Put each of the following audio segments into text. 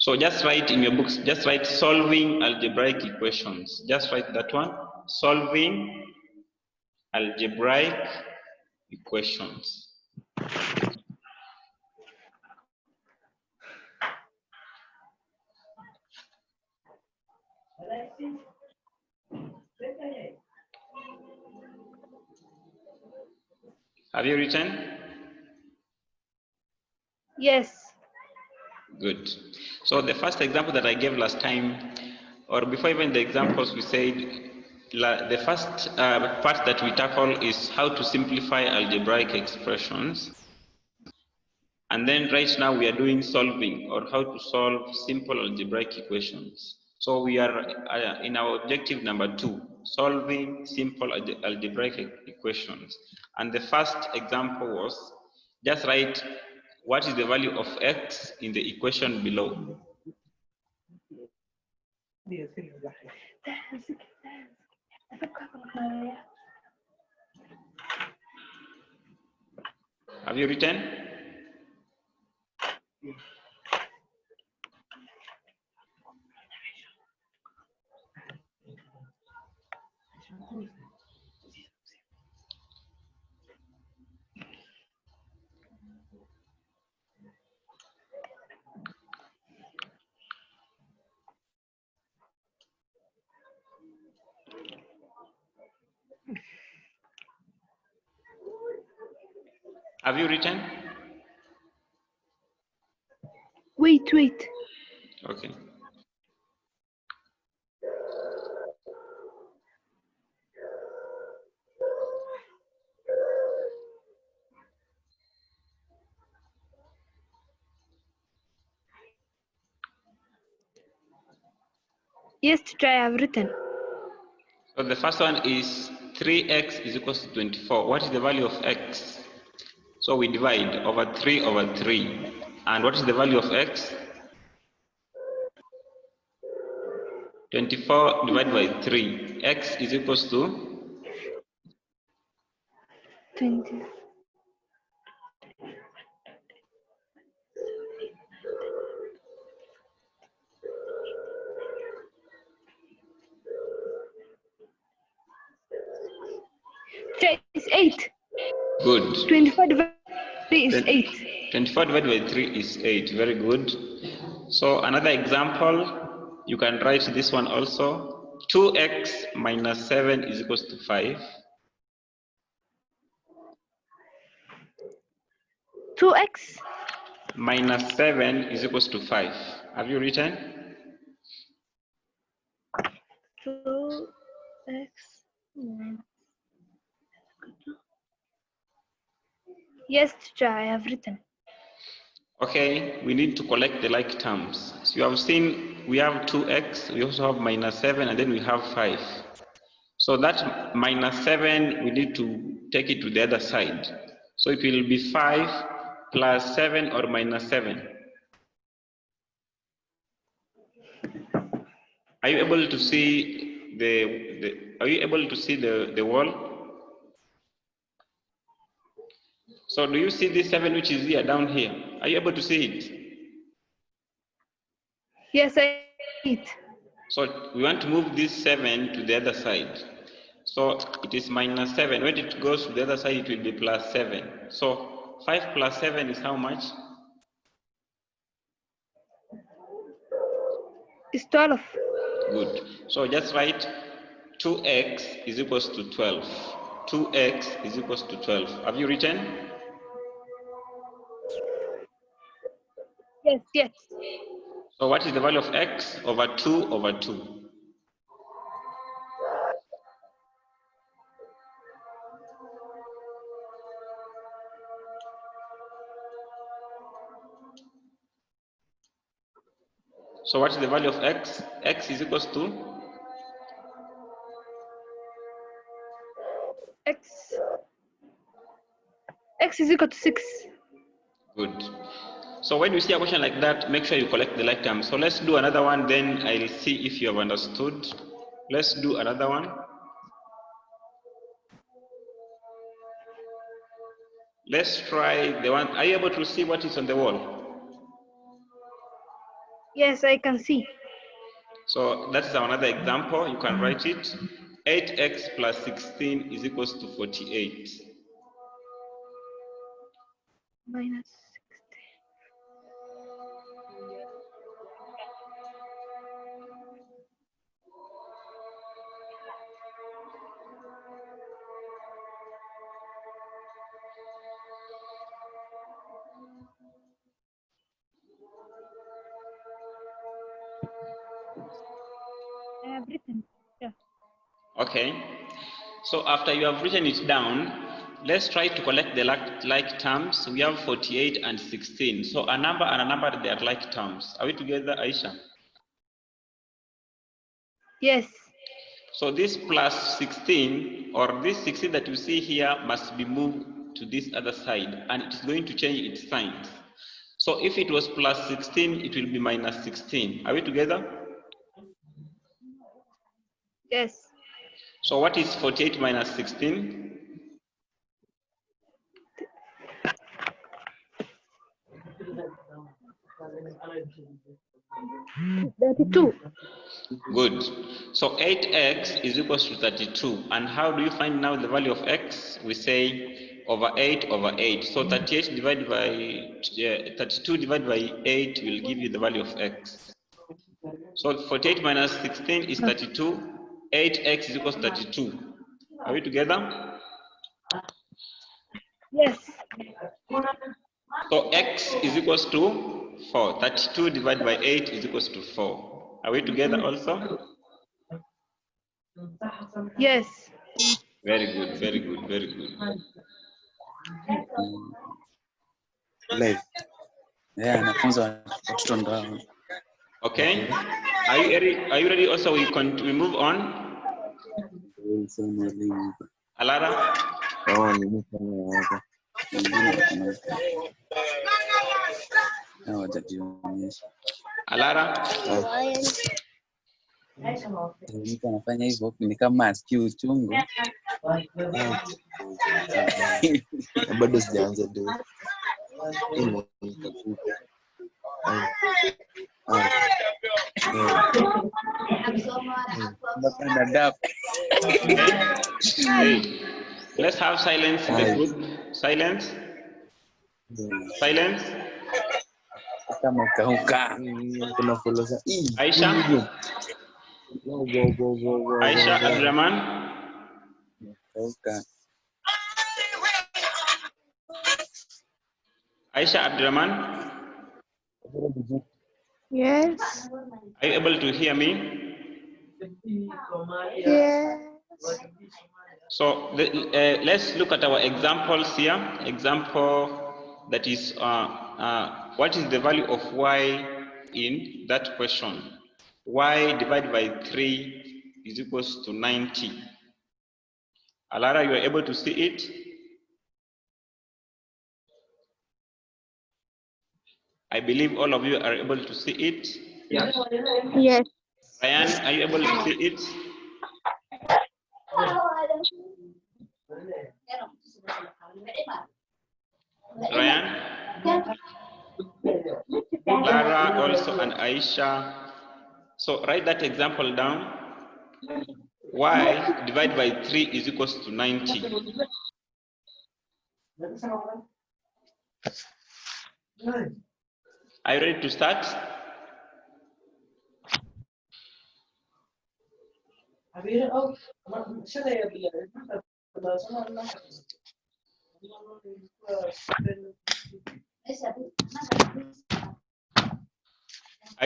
So just write in your books, just write solving algebraic equations. Just write that one, solving algebraic equations. Have you written? Yes. Good. So the first example that I gave last time, or before even the examples, we said the first part that we tackle is how to simplify algebraic expressions. And then right now we are doing solving, or how to solve simple algebraic equations. So we are in our objective number 2, solving simple algebraic equations. And the first example was, just write what is the value of x in the equation below. Have you written? Have you written? Wait. Okay. Yes, teacher, I have written. So the first one is 3x is equals to 24. What is the value of x? So we divide over 3 over 3. And what is the value of x? 24 divided by 3. X is equals to 20. It's 8. good. 24 divided by 3 is 8. 24 divided by 3 is 8. Very good. So another example, you can write this one also. 2x minus 7 is equals to 5. 2x minus 7 is equals to 5. Have you written? 2x. Yes, teacher, I have written. Okay, we need to collect the like terms. So you have seen we have 2x, we also have minus 7, and then we have 5. So that minus 7, we need to take it to the other side. So it will be 5 plus 7 or minus 7. Are you able to see the wall? So do you see this 7 which is here down here? Are you able to see it? Yes, I see it. So we want to move this 7 to the other side. So it is minus 7. When it goes to the other side, it will be plus 7. So 5 plus 7 is how much? It's 12. Good. So just write 2x is equals to 12. 2x is equals to 12. Have you written? Yes. So what is the value of x over 2 over 2? So what is the value of x? X is equals to? X is equal to 6. Good. So when you see a question like that, make sure you collect the like terms. So let's do another one, then I'll see if you have understood. Let's do another one. Let's try the one. Are you able to see what is on the wall? Yes, I can see. So that's another example. You can write it. 8x plus 16 is equals to 48. Minus 60. I have written. Yeah. Okay. So after you have written it down, let's try to collect the like terms. We have 48 and 16. So a number and a number, they are like terms. Are we together, Aisha? Yes. So this plus 16 or this 16 that you see here must be moved to this other side and it is going to change its signs. So if it was plus 16, it will be minus 16. Are we together? Yes. So what is 48 minus 16? 32. Good. So 8x is equals to 32. And how do you find now the value of x? We say over 8 over 8. So 38 divided by 32 divided by 8 will give you the value of x. So 48 minus 16 is 32. 8x is equals to 32. Are we together? Yes. So x is equals to 4. 32 divided by 8 is equals to 4. Are we together also? Yes. Very good, very good, very good. Live. Yeah, anafunza watoto ndo. Okay. Are you ready? Are you ready? Also, we move on. Alara. Alara. Mtu anafanya hivyo ni kama asikii uchungu. Bado sijaanza ndio. Hey, let's have silence in the group. Silence. Silence. Kama ukahuka. Kuna follow. Aisha. Aisha Abdurrahman. Ukahuka. Aisha Abdurrahman. Yes. Are you able to hear me? Yes. So let's look at our examples here. Example that is what is the value of y in that question? Y divided by 3 is equals to 90. Alara, you are able to see it? I believe all of you are able to see it. Yes. Ryan, are you able to see it? Ryan? Lara also and Aisha. So write that example down. Y divided by 3 is equals to 90. Are you ready to start? Are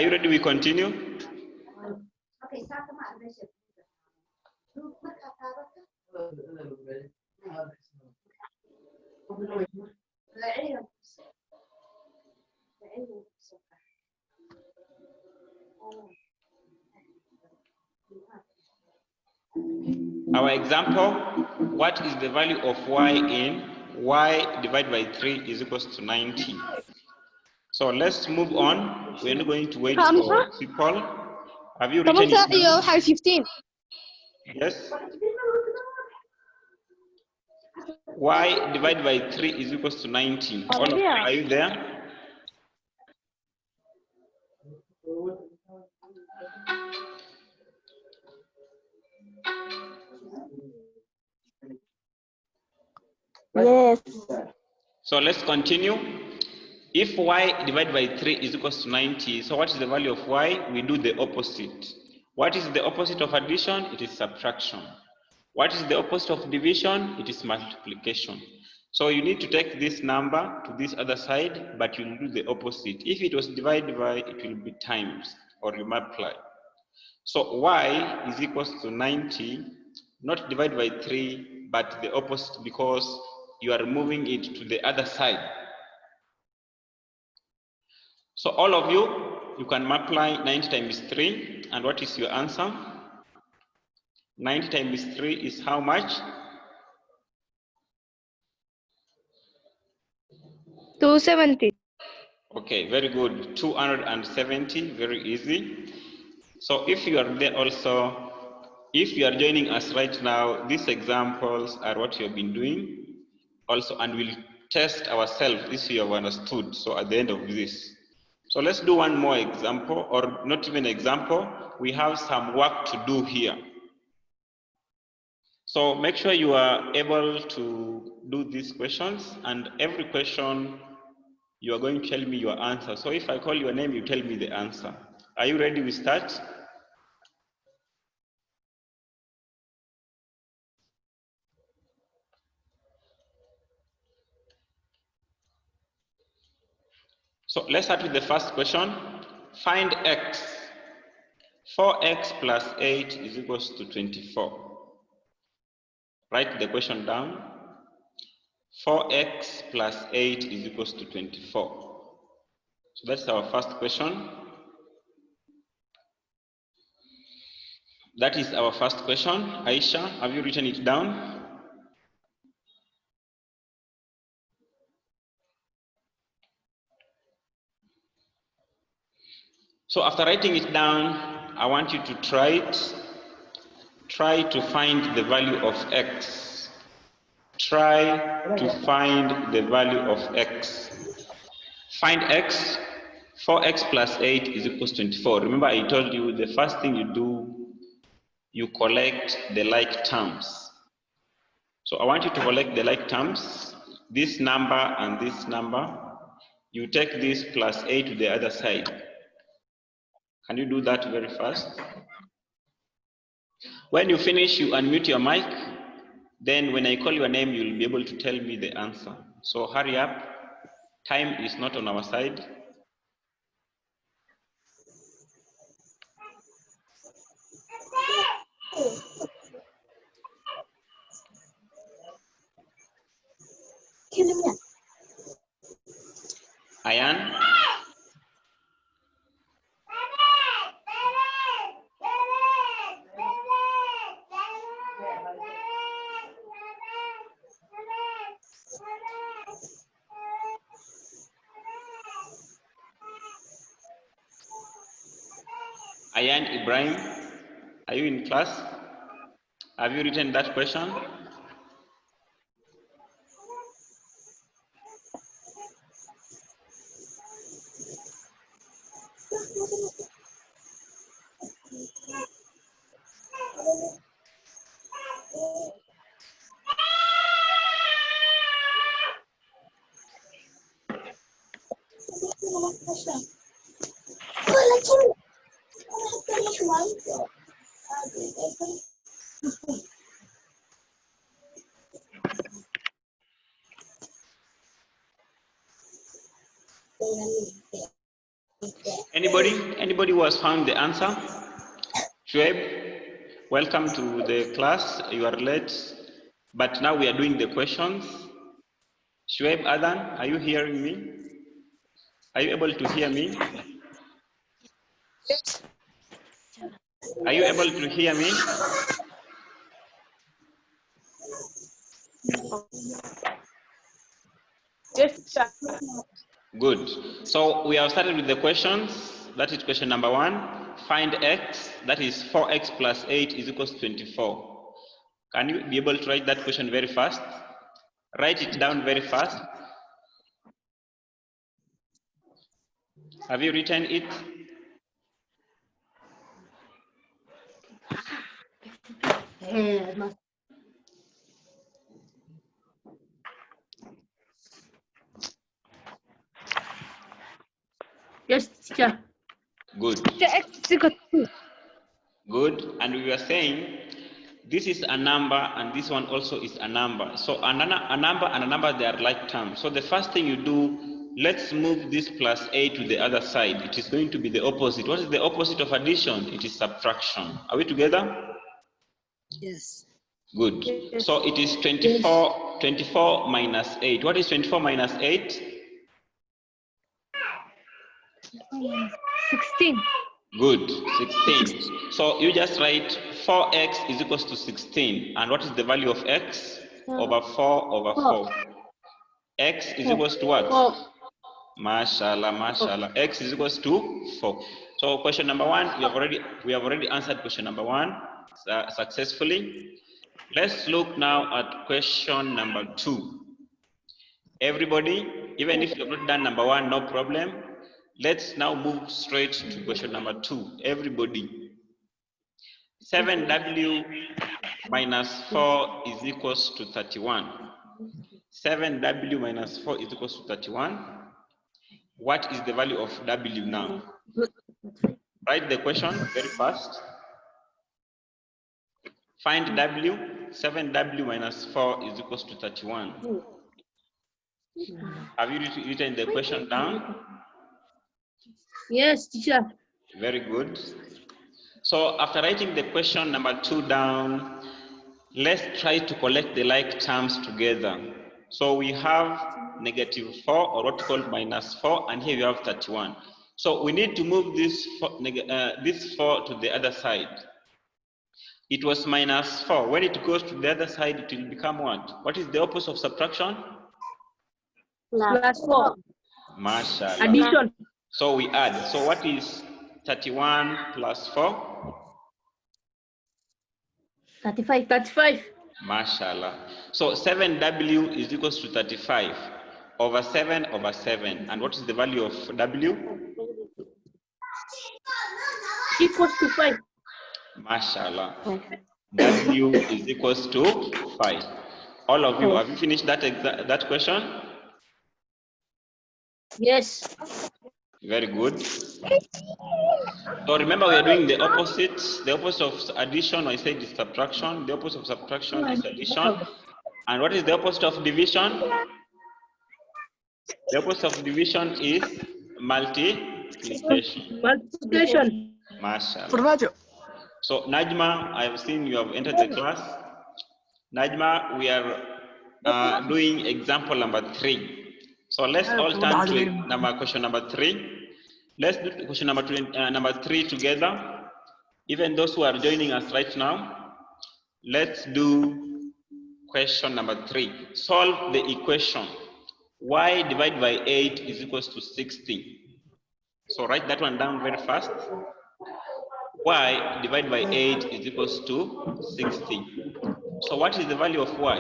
you ready? We continue. Our example, what is the value of y in y divided by 3 is equals to 90. So let's move on. We're not going to wait for people. Have you written it down? 15. Yes. Y divided by 3 is equals to 90. All of you, are you there? Yes. So let's continue. If y divided by 3 is equals to 90, so what is the value of y? We do the opposite. What is the opposite of addition? It is subtraction. What is the opposite of division? It is multiplication. So you need to take this number to this other side, but you'll do the opposite. If it was divided by, it will be times, or you multiply. So y is equals to 90, not divided by 3, but the opposite, because you are moving it to the other side. So all of you can multiply 90 times 3, and what is your answer? 90 times 3 is how much? 270. Okay, very good. 270, very easy. So if you are there also, if you are joining us right now, these examples are what you have been doing also, and we'll test ourselves if you have understood. So at the end of this. So let's do one more example, or not even example. We have some work to do here. So make sure you are able to do these questions, and every question you are going to tell me your answer. So if I call your name, you tell me the answer. Are you ready? We start. So let's start with the first question. Find x. 4x plus 8 is equals to 24. Write the question down. 4x plus 8 is equals to 24. So that's our first question. That is our first question. Aisha, have you written it down? So after writing it down, I want you to try it. Try to find the value of x. Try to find the value of x. Find x. 4x plus 8 is equals to 24. Remember, I told you the first thing you do, you collect the like terms. So I want you to collect the like terms, this number and this number. You take this plus 8 to the other side. Can you do that very fast? When you finish, you unmute your mic. Then when I call your name, you'll be able to tell me the answer. So hurry up. Time is not on our side. Ayan? Ayan Ibrahim, are you in class? Have you written that question? Anybody who has found the answer? Shoaib, welcome to the class. You are late, but now we are doing the questions. Shoaib Adan, are you hearing me? Are you able to hear me? Yes. Are you able to hear me? Yes, sir. Good. So we have started with the questions. That is question number 1. Find x, that is 4x plus 8 is equals to 24. Can you be able to write that question very fast? Write it down very fast. Have you written it? Yes, teacher. Good. X is equal to 2. Good. And we were saying this is a number and this one also is a number. So a number and a number, they are like terms. So the first thing you do, let's move this plus a to the other side. It is going to be the opposite. What is the opposite of addition? It is subtraction. Are we together? Yes. Good. Yes. So it is 24 minus 8. What is 24 minus 8? 16. Good, 16. So you just write 4x is equals to 16. And what is the value of x? Over 4 over 4. X is equals to what? 4. Mashallah, mashallah. X is equals to 4. So question number 1, we have already answered question number 1 successfully. Let's look now at question number 2. Everybody, even if you have not done number 1, no problem. Let's now move straight to question number 2. Everybody. 7w minus 4 is equals to 31. 7w minus 4 is equals to 31. What is the value of w now? Write the question very fast. Find w. 7w minus 4 is equals to 31. Have you written the question down? Yes, teacher. Very good. So after writing the question number 2 down, let's try to collect the like terms together. So we have -4 or what we call -4, and here we have 31. So we need to move this 4 to the other side. It was -4. When it goes to the other side, it will become what? What is the opposite of subtraction? Plus 4. Mashallah. Addition. So we add. So what is 31 plus 4? 35. 35. Mashallah. So 7w is equals to 35 over 7 over 7. And what is the value of w? Equals to 5. Mashallah. W is equals to 5. All of you, have you finished that question? Yes. Very good. So remember, we are doing the opposite. The opposite of addition, I said, is subtraction. The opposite of subtraction is addition. And what is the opposite of division? The opposite of division is multiplication. Multiplication. Mashallah. So Najma, I have seen you have entered the class. Najma, we are doing example number 3. So let's all turn to question number 3. Let's do question number 3 together. Even those who are joining us right now, let's do question number 3. Solve the equation y divided by 8 is equals to 60. So write that one down very fast. Y divided by 8 is equals to 60. So what is the value of y?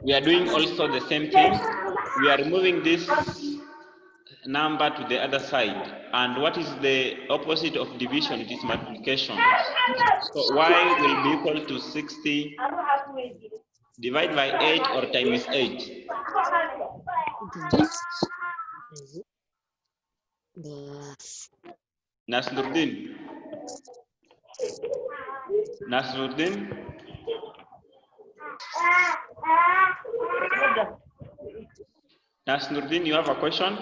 We are doing also the same thing. We are moving this number to the other side. And what is the opposite of division? It is multiplication. So y will be equal to 60 divided by 8 or times 8. Nasruddin. Nasruddin. Nasruddin, you have a question?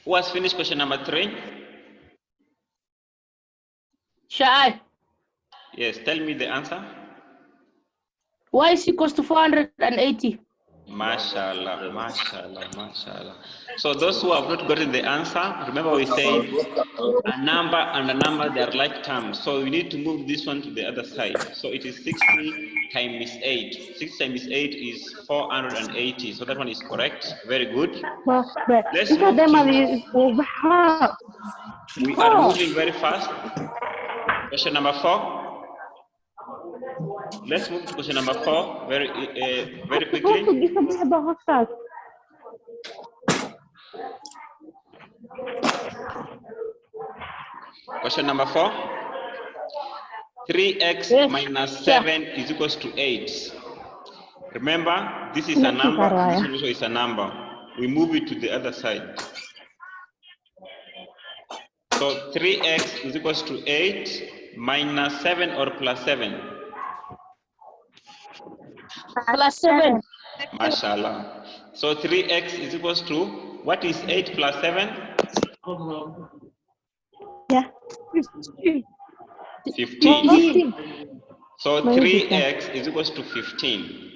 Who has finished question number 3? Shai. Yes, tell me the answer. Y is equals to 480. Mashallah, mashallah, mashallah. So those who have not gotten the answer, remember we said a number and a number, they are like terms. So we need to move this one to the other side. So it is 60 times 8. 6 times 8 is 480. So that one is correct. Very good. Let's move to, we are moving very fast. Question number 4. Let's move to question number 4 very quickly. Question number 4. 3x Yes, minus sir. 7 is equals to 8. Remember, this is a number, this also is a number. We move it to the other side. So 3x is equals to 8 minus 7 or plus 7? Plus 7. Mashallah. So 3x is equals to, what is 8 plus 7? Yeah. 15. So 3x is equals to 15.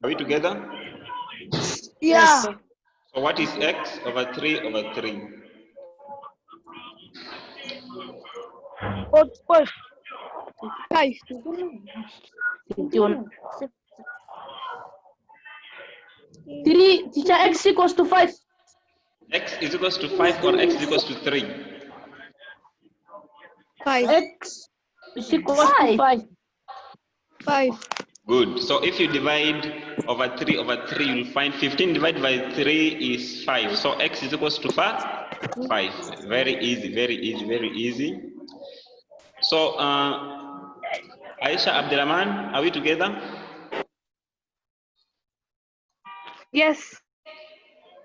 Are we together? Yeah. So what is x over 3 over 3? Five. 51. 3, teacher, x equals to 5. X is equals to 5 or x is equals to 3? 5. X is equals to 5. 5. Good. So if you divide over 3 over 3, you'll find 15 divided by 3 is 5. So x is equals to 5. Very easy, very easy, very easy. So Aisha Abdurrahman, are we together? Yes.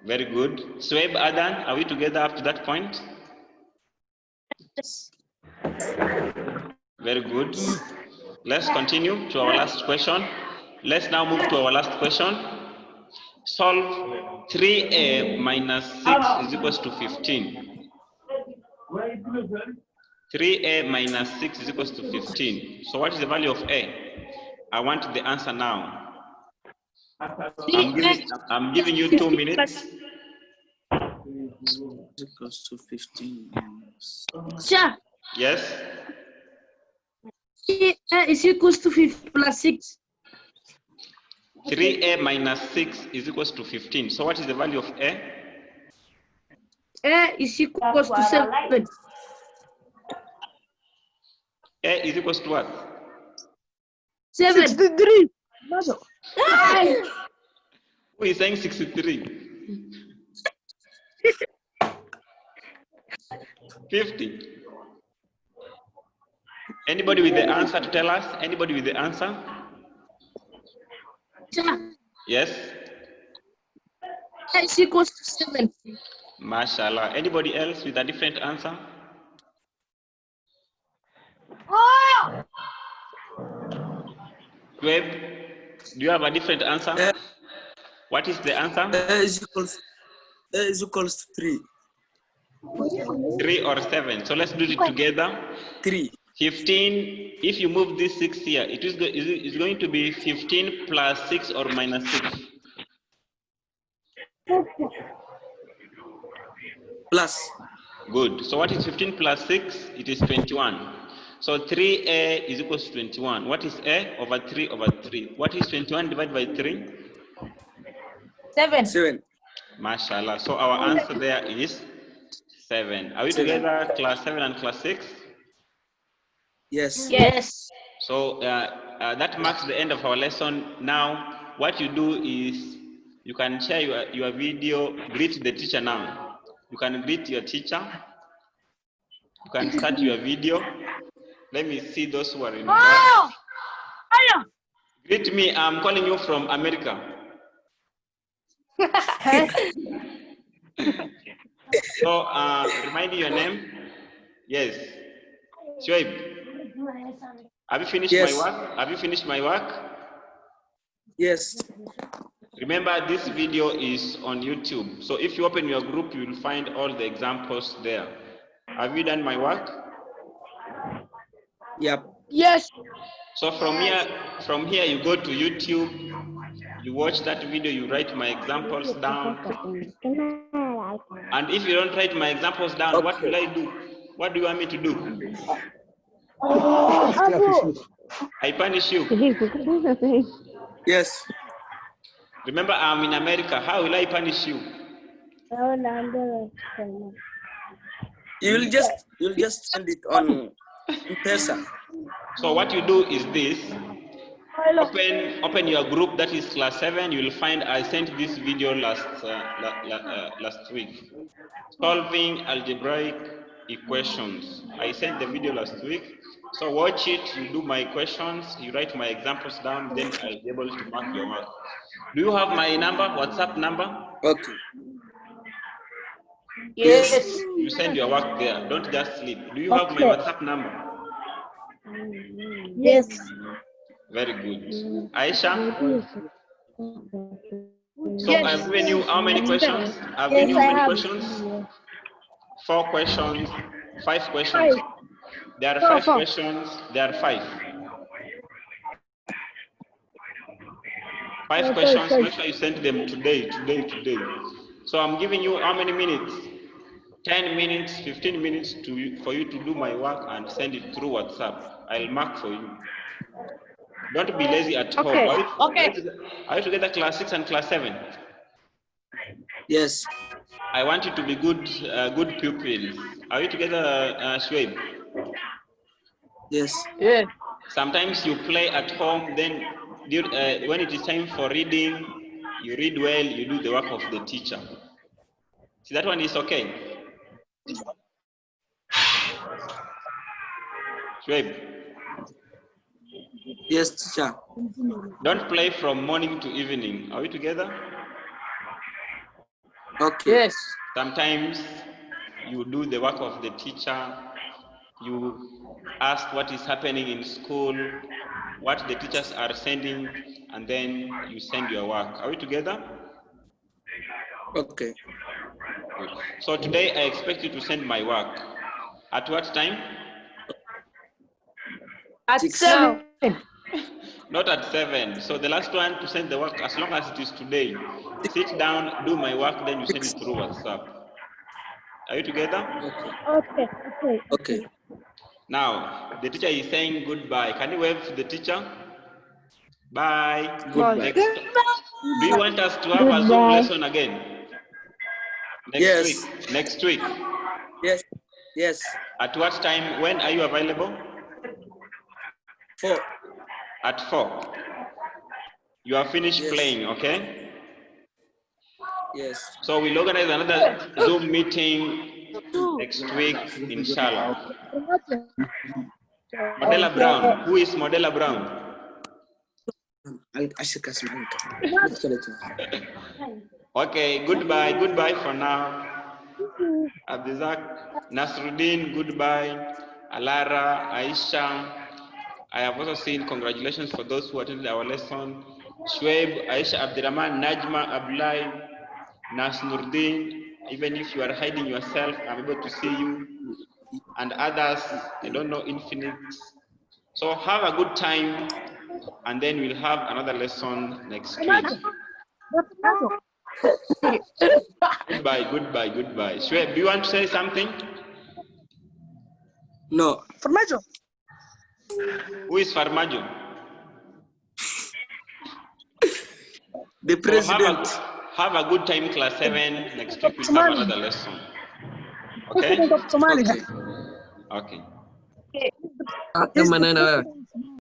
Very good. Sueb Adan, are we together up to that point? Yes. Very good. Let's continue to our last question. Let's now move to our last question. Solve 3a minus 6 is equals to 15. 3a minus 6 is equals to 15. So what is the value of a? I want the answer now. I'm giving you 2 minutes. Equals to 15. Teacher, Yes. is equals to 50 plus 6. 3a minus 6 is equals to 15. So what is the value of a? A is equals to 7. A is equals to what? 7. 63. Who is saying 63? 50. Anybody with the answer to tell us? Anybody with the answer? Teacher, Yes. A is equals to 7. Mashallah. Anybody else with a different answer? Web, do you have a different answer? What is the answer? A is equals to 3. 3 or 7. So let's do it together. 3. 15, if you move this 6 here, it's going to be 15 plus 6 or minus 6. Plus. Good. So what is 15 plus 6? It is 21. So 3a is equals to 21. What is a over 3 over 3? What is 21 divided by 3? 7. 7. Mashallah. So our answer there is 7. Are we 7. together, class 7 and class 6? Yes. Yes. So that marks the end of our lesson. Now, what you do is you can share your video, greet the teacher now. You can greet your teacher. You can start your video. Let me see those who are in class. Greet me. I'm calling you from America. So, remind me your name. Yes. Shoaib. Have you finished Yes. my work? Have you finished my work? Yes. Remember, this video is on YouTube. So if you open your group, you will find all the examples there. Have you done my work? Yep. Yes. So from here you go to YouTube, you watch that video, you write my examples down. And if you don't write my examples down, Okay. what will I do? What do you want me to do? I punish you. Yes. Remember, I'm in America. How will I punish you? You'll just send it on in person. So what you do is this. Open your group, that is class 7. You will find I sent this video last week. Solving algebraic equations. I sent the video last week. So watch it, you do my questions, you write my examples down, then I'll be able to mark your work. Do you have my number, WhatsApp number? Okay. Yes. You send your work there, don't just sleep. Do you have my WhatsApp number? Yes. Very good. Aisha? So Yes. I've given you how many questions? I've Yes, given you how I many have. questions? 4 questions, 5 questions. There are 5 Four. questions, there are 5. 5 questions, make sure you send them today. So I'm giving you how many minutes? 10 minutes, 15 minutes for you to do my work and send it through WhatsApp. I'll mark for you. Don't be lazy at home. Are you together class 6 and class 7? Yes. I want you to be good pupils. Are you together, Shweb? Yes. Yes. Sometimes you play at home, then when it is time for reading, you read well, you do the work of the teacher. See, that one is okay. Shweb? Yes, teacher. Don't play from morning to evening. Are we together? Okay. Yes. Sometimes you do the work of the teacher, you ask what is happening in school, what the teachers are sending, and then you send your work. Are we together? Okay. Good. So today I expect you to send my work. At what time? At 6. 7. Not at 7. So the last one to send the work, as long as it is today. Sit down, do my work, then you send it through WhatsApp. Are you together? Okay. Okay. Now, the teacher is saying goodbye. Can you wave to the teacher? Bye. Goodbye. Next. Do you want us to have a Zoom lesson again? Next week. Next week. Yes. Yes. At what time? When are you available? 4. At 4. You are finished Yes. playing, okay? Yes. So we'll organize another Zoom meeting next week, inshallah. Modella Brown. Who is Modella Brown? Okay, goodbye. Goodbye for now. Abdizak, Nasruddin, goodbye. Alara, Aisha. I have also seen congratulations for those who attended our lesson. Shweb, Aisha Abdirahman, Najma, Ablai, Nasruddin. Even if you are hiding yourself, I'm able to see you. And others, I don't know, infinite. So have a good time, and then we'll have another lesson next week. Goodbye. Shweb, do you want to say something? No. Formaggio. Who is Farmajo? The president. So have a good time, class 7. Next week we'll have another lesson. Okay? Okay. Okay. Okay.